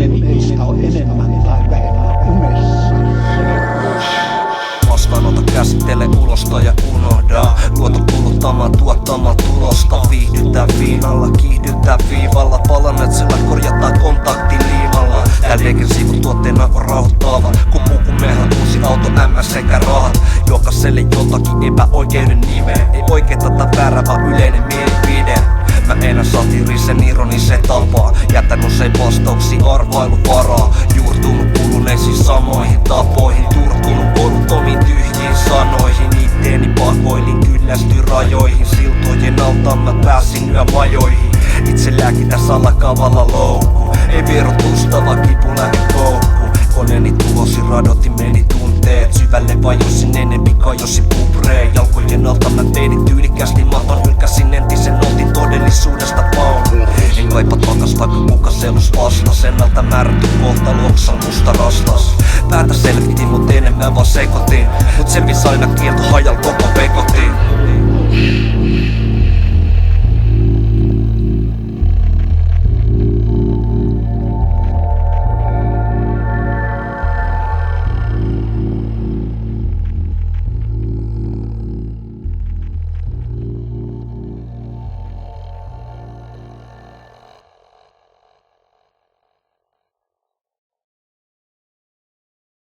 meistä on enemmän tai vähemmän unessa. Vastaanota, käsittele, ulosta ja unohda. Luoto kuluttamaan, tuottamaan tulosta. Viihdytään viinalla, kiihdytään viivalla. Palanet sillä korjataan kontaktiliimalla. Tää degressiivun tuotteena on rauhoittava. Kun mehän uusi auto, MS sekä rahat. Jokaiselle jotakin epäoikeuden nimeä. Ei oikeeta tai väärä, vaan yleinen mielipide. Mä enää satirisen ironisen tapaa. Jätän usein vastauksia arvailuvaraa. Juurtunut kuluneisiin samoihin tapoihin. Turtunut koruttomiin tyhjiin sanoihin. Itteeni pahoilin, kyllästyin rajoihin. Siltojen alta mä pääsin yömajoihin. Itse lääkitä salakavalla loukku. Ei vierotusta vaan kipu koukku. Koneeni tuhosi, radotti meni tunteet. Syvälle vajosin enempi kajosi pubreen. Jalkojen alta mä tein tyylikästi maton. Hylkäsin entisen, otin todellisuudesta paun. En kaipa takas vaikka kuka selus vastas. Ennalta määrätty kohtaloksi on musta rastas. Päätä selvitin mut enemmän vaan sekoitin. Mut selvis aina kielto hajal koko